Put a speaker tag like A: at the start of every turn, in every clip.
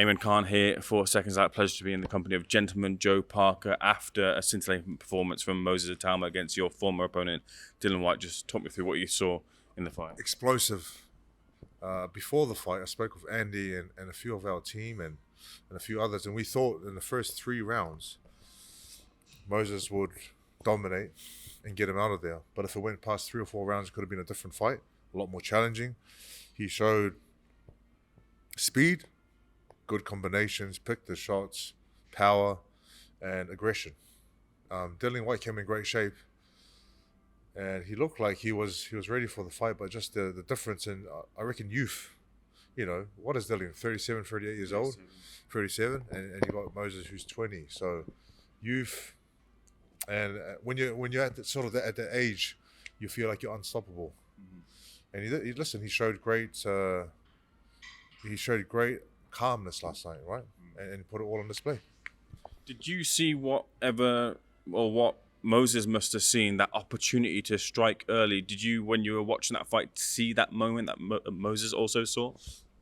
A: Eamon Khan here for Seconds Out. Pleasure to be in the company of gentleman Joe Parker after a scintillating performance from Moses Itauma against your former opponent, Dillian White. Just talk me through what you saw in the fight.
B: Explosive. Before the fight, I spoke with Andy and a few of our team and a few others, and we thought in the first 3 rounds, Moses would dominate and get him out of there. But if it went past 3 or 4 rounds, it could have been a different fight, a lot more challenging. He showed speed, good combinations, picked the shots, power, and aggression. Dillian White came in great shape, and he looked like he was ready for the fight, but just the difference in, I reckon, youth. You know, what is Dillian, 37, 38 years old? 37, and you got Moses who's 20. So youth, and when you're at at that age, you feel like you're unstoppable. Mm-hmm. And he showed great calmness last night, right? And put it all on display.
A: Did you see what Moses must have seen, that opportunity to strike early? Did you, when you were watching that fight, see that moment that Moses also saw?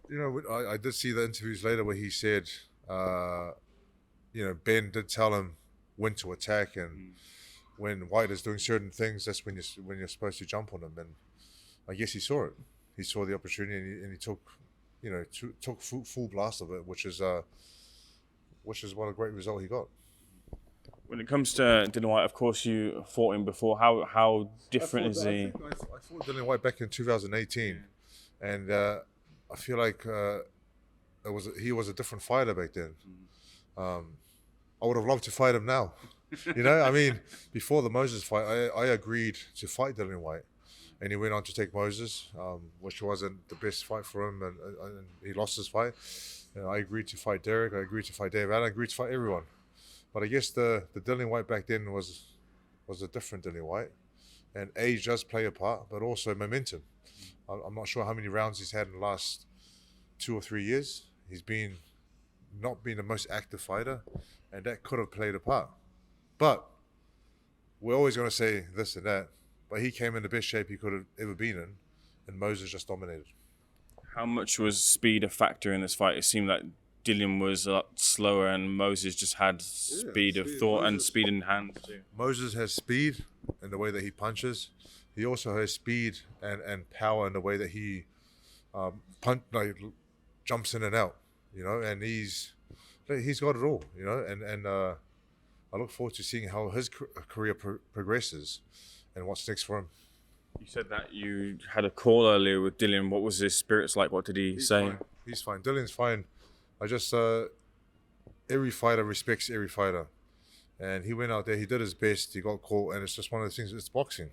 B: You know, I did see the interviews later where he said, Ben did tell him when to attack, and when White is doing certain things, that's when you're supposed to jump on him. And I guess he saw it. He saw the opportunity, and he took full blast of it, which is what a great result he got. When
A: it comes to Dillian White, of course, you fought him before. How different is he?
B: I fought Dillian White back in 2018, and I feel like he was a different fighter back then. I would have loved to fight him now. You know, I mean, before the Moses fight, I agreed to fight Dillian White, and he went on to take Moses, which wasn't the best fight for him, and he lost his fight. I agreed to fight Derek, I agreed to fight Dave, and I agreed to fight everyone. But I guess the Dillian White back then was a different Dillian White, and age does play a part, but also momentum. I'm not sure how many rounds he's had in the last 2 or 3 years. He's not been the most active fighter, and that could have played a part. But we're always going to say this and that, but he came in the best shape he could have ever been in, and Moses just dominated.
A: How much was speed a factor in this fight? It seemed like Dillian was a lot slower, and Moses just had speed of thought and speed in hand too.
B: Moses has speed in the way that he punches. He also has speed and power in the way that he jumps in and out, you know, and he's got it all, you know, and I look forward to seeing how his career progresses and what's next for him.
A: You said that you had a call earlier with Dillian. What was his spirits like? What did he say?
B: Fine. He's fine. Dillian's fine. I just, every fighter respects every fighter. And he went out there, he did his best, he got caught, and it's just one of the things, it's boxing.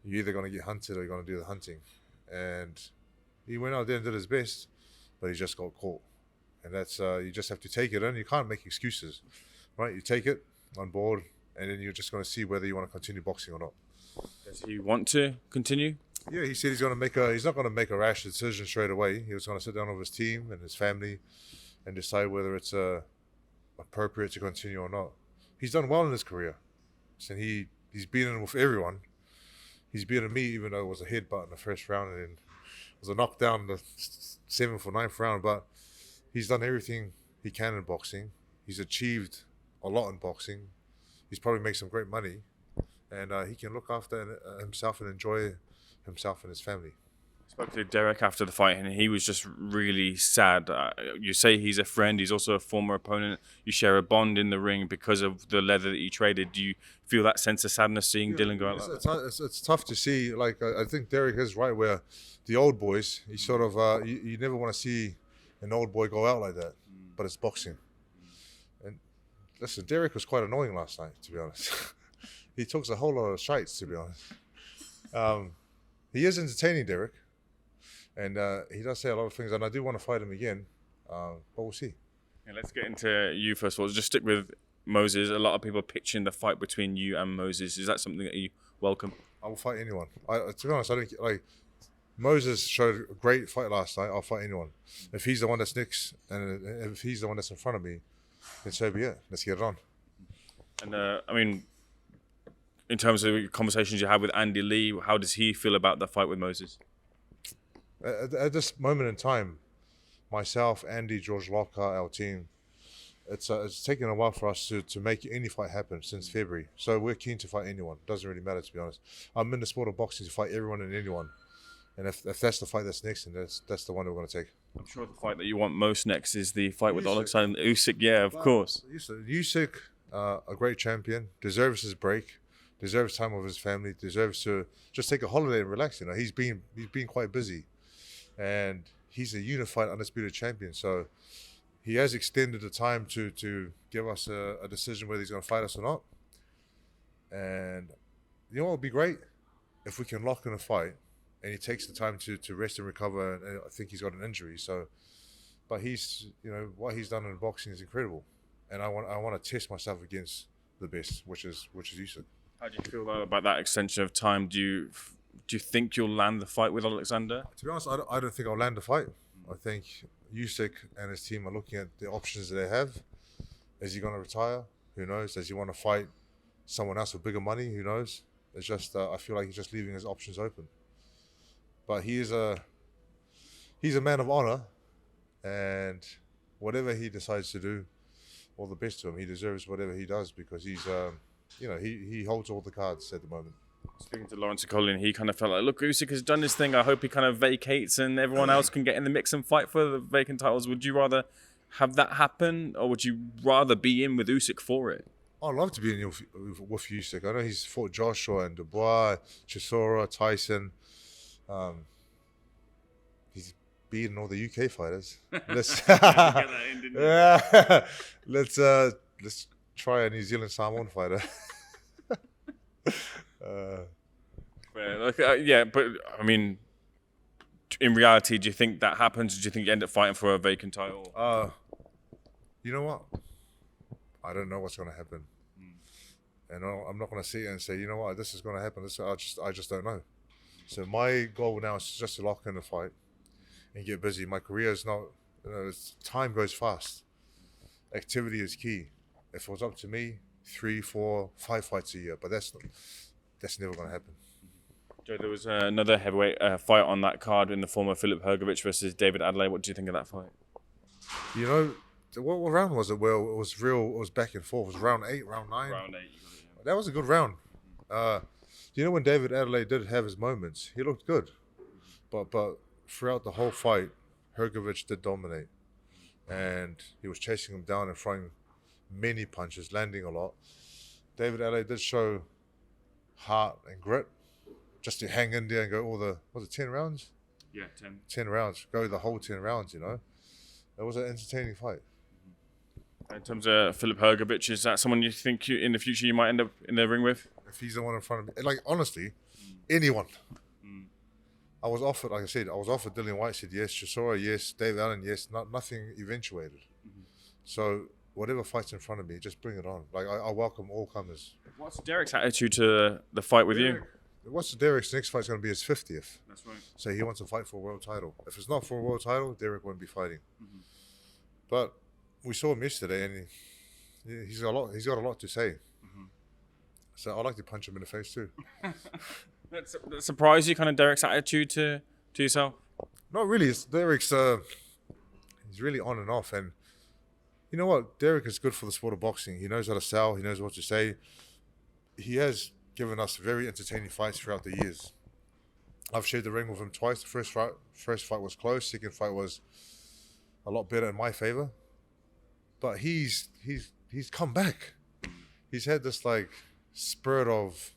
B: You're either going to get hunted or you're going to do the hunting. And he went out there and did his best, but he just got caught. And that's, you just have to take it in. You can't make excuses, right? You take it on board, and then you're just going to see whether you want to continue boxing or not.
A: Does he want to continue?
B: Yeah, he said he's not going to make a rash decision straight away. He was going to sit down with his team and his family and decide whether it's appropriate to continue or not. He's done well in his career, and he's been in with everyone. He's beaten me, even though it was a headbutt in the first round, and then it was a knockdown in the 7th or 9th round. But he's done everything he can in boxing. He's achieved a lot in boxing. He's probably made some great money, and he can look after himself and enjoy himself and his family.
A: I spoke to Derek after the fight, and he was just really sad. You say he's a friend, he's also a former opponent. You share a bond in the ring because of the leather that you traded. Do you feel that sense of sadness seeing Dillian go out like that?
B: It's tough to see. Like, I think Derek is right, where the old boys, you sort of, you never want to see an old boy go out like that, but it's boxing. And listen, Derek was quite annoying last night, to be honest. He talks a whole lot of shites, to be honest. He is entertaining, Derek, and he does say a lot of things, and I do want to fight him again, but we'll see.
A: Yeah, let's get into you first of all. Just stick with Moses. A lot of people are pitching the fight between you and Moses. Is that something that you welcome?
B: I will fight anyone. To be honest, I don't like. Moses showed a great fight last night. I'll fight anyone. If he's the one that's next, and if he's the one that's in front of me, then so be it. Let's get it on.
A: And I mean, in terms of conversations you have with Andy Lee, how does he feel about the fight with Moses?
B: At this moment in time, myself, Andy, George Lockhart, our team, it's taken a while for us to make any fight happen since February. So we're keen to fight anyone. Doesn't really matter, to be honest. I'm in the sport of boxing to fight everyone and anyone. And if that's the fight that's next, then that's the one we're going to take.
A: I'm sure the fight that you want most next is the fight with
B: Usyk.
A: Oleksandr Usyk. Yeah, of course.
B: Usyk, a great champion, deserves his break, deserves time with his family, deserves to just take a holiday and relax. You know, he's been quite busy, and he's a unified, undisputed champion. So he has extended the time to give us a decision whether he's going to fight us or not. And you know what would be great? If we can lock in a fight and he takes the time to rest and recover, and I think he's got an injury. So, but he's, you know, what he's done in boxing is incredible. And I want to test myself against the best, which is Usyk.
A: How do you feel though about that extension of time? Do you think you'll land the fight with Oleksandr?
B: To be honest, I don't think I'll land the fight. I think Usyk and his team are looking at the options that they have. Is he going to retire? Who knows? Does he want to fight someone else with bigger money? Who knows? It's just I feel like he's just leaving his options open. But he's a man of honor, and whatever he decides to do, all the best to him. He deserves whatever he does because he's he holds all the cards at the moment.
A: Speaking to Lawrence Colin, he kind of felt like, look, Usyk has done his thing. I hope he kind of vacates and everyone else can get in the mix and fight for the vacant titles. Would you rather have that happen, or would you rather be in with Usyk for it?
B: I'd love to be in with Usyk. I know he's fought Joshua and Dubois, Chisora, Tyson. He's beaten all the UK fighters. Let's try a New Zealand Samoan fighter.
A: Yeah, but I mean, in reality, do you think that happens? Do you think you end up fighting for a vacant title?
B: You know what? I don't know what's going to happen, and I'm not going to sit here and say, you know what, this is going to happen. I just don't know. So my goal now is just to lock in the fight and get busy. My career is not, time goes fast. Activity is key. If it was up to me, 3, 4, 5 fights a year, but that's never going to happen.
A: Joe, there was another heavyweight fight on that card in the form of Filip Hrgović versus David Adelaide. What do you think of that fight?
B: You know, what round was it? Well, it was back and forth. It was round 8, round 9.
A: Round 8.
B: That was a good round. You know, when David Adelaide did have his moments, he looked good. But throughout the whole fight, Hrgović did dominate. And he was chasing him down and throwing many punches, landing a lot. David Adelaide did show heart and grit just to hang in there and go all the, was it 10 rounds?
A: Yeah, 10.
B: 10 rounds. Go the whole 10 rounds, you know. It was an entertaining fight.
A: In terms of Filip Hrgović, is that someone you think in the future you might end up in the ring with?
B: If he's the one in front of me. Like, honestly, anyone. I was offered, like I said, Dillian White, said yes. Chisora, yes. David Allen, yes. Nothing eventuated. So whatever fight's in front of me, just bring it on. Like, I welcome all comers.
A: What's Derek's attitude to the fight with you?
B: What's Derek's next fight's going to be his 50th.
A: That's right.
B: So he wants to fight for a world title. If it's not for a world title, Derek won't be fighting. But we saw him yesterday, and he's got a lot to say. So I like to punch him in the face too.
A: That surprised you, kind of Derek's attitude to yourself?
B: Not really. Derek's he's really on and off, and you know what? Derek is good for the sport of boxing. He knows how to sell. He knows what to say. He has given us very entertaining fights throughout the years. I've shared the ring with him twice. The first fight was close. Second fight was a lot better in my favor. But he's come back. He's had this like spirit of,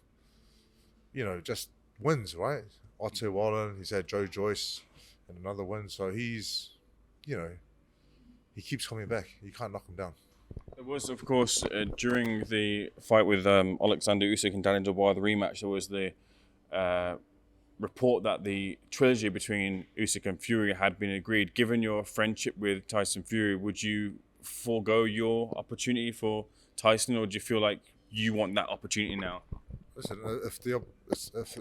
B: you know, just wins, right? Otto Wallen, he's had Joe Joyce and another win. So he's, you know, he keeps coming back. You can't knock him down.
A: There was, of course, during the fight with Oleksandr Usyk and Dillian Dubois, the rematch, there was the report that the trilogy between Usyk and Fury had been agreed. Given your friendship with Tyson Fury, would you forego your opportunity for Tyson, or do you feel like you want that opportunity now?
B: Listen,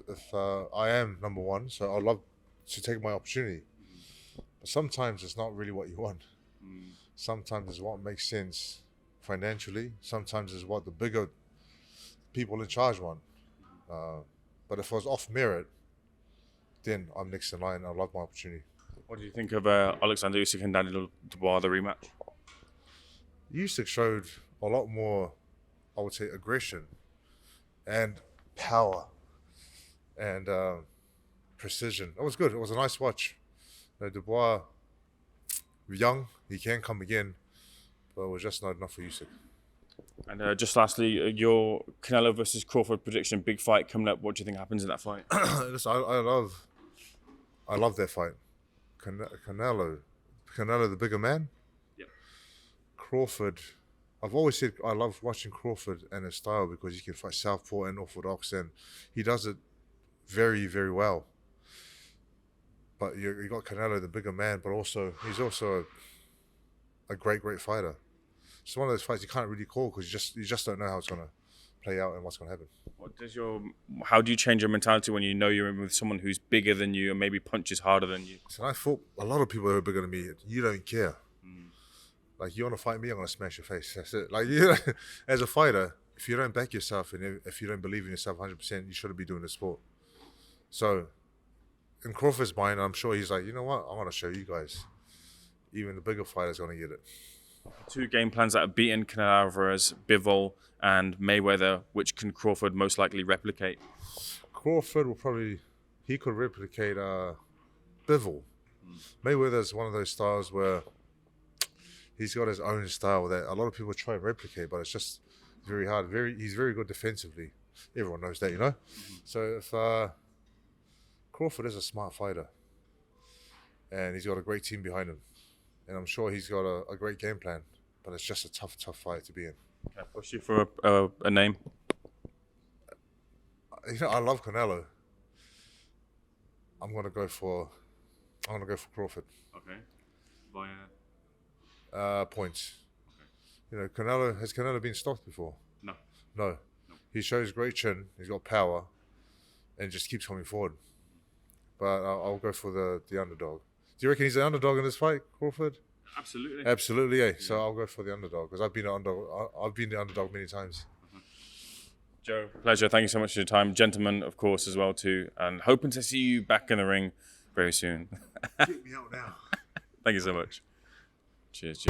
B: if I am number one, so I'd love to take my opportunity. But sometimes it's not really what you want. Sometimes it's what makes sense financially. Sometimes it's what the bigger people in charge want. But if it was off merit, then I'm next in line. I love my opportunity.
A: What do you think of Oleksandr Usyk and Daniel Dubois, the rematch?
B: Usyk showed a lot more, I would say, aggression and power and precision. It was good. It was a nice watch. Dubois, young, he can come again, but it was just not enough for Usyk.
A: And just lastly, your Canelo versus Crawford prediction, big fight coming up. What do you think happens in that fight?
B: Listen, I love that fight. Canelo, the bigger man.
A: Yep.
B: Crawford, I've always said I love watching Crawford and his style because he can fight southpaw and orthodox, and he does it very, very well. But you got Canelo, the bigger man, but he's also a great fighter. It's one of those fights you can't really call because you just don't know how it's going to play out and what's going to happen.
A: How do you change your mentality when you know you're in with someone who's bigger than you and maybe punches harder than you?
B: So I fought a lot of people who are bigger than me. You don't care. Like, you want to fight me, I'm going to smash your face. That's it. Like, as a fighter, if you don't back yourself and if you don't believe in yourself 100%, you shouldn't be doing the sport. So, in Crawford's mind, I'm sure he's like, you know what? I want to show you guys. Even the bigger fighter's going to get it.
A: Two game plans that have beaten Canelo Alvarez, Bivol, and Mayweather. Which can Crawford most likely replicate?
B: Crawford he could replicate Bivol. Mayweather's one of those styles where he's got his own style that a lot of people try and replicate, but it's just very hard. He's very good defensively. Everyone knows that, you know? So if Crawford is a smart fighter, and he's got a great team behind him, and I'm sure he's got a great game plan, but it's just a tough fight to be in.
A: Can I push you for a name?
B: I love Canelo. I'm gonna go for Crawford.
A: Okay. Via
B: points. Okay. Has Canelo been stopped before? No. He shows great chin. He's got power, and just keeps coming forward. But I'll go for the underdog. Do you reckon he's the underdog in this fight, Crawford? Absolutely, yeah. So I'll go for the underdog because I've been the underdog many times.
A: Joe, pleasure. Thank you so much for your time. Gentlemen, of course, as well too. And hoping to see you back in the ring very soon.
B: Get me out now.
A: Thank you so much. Cheers.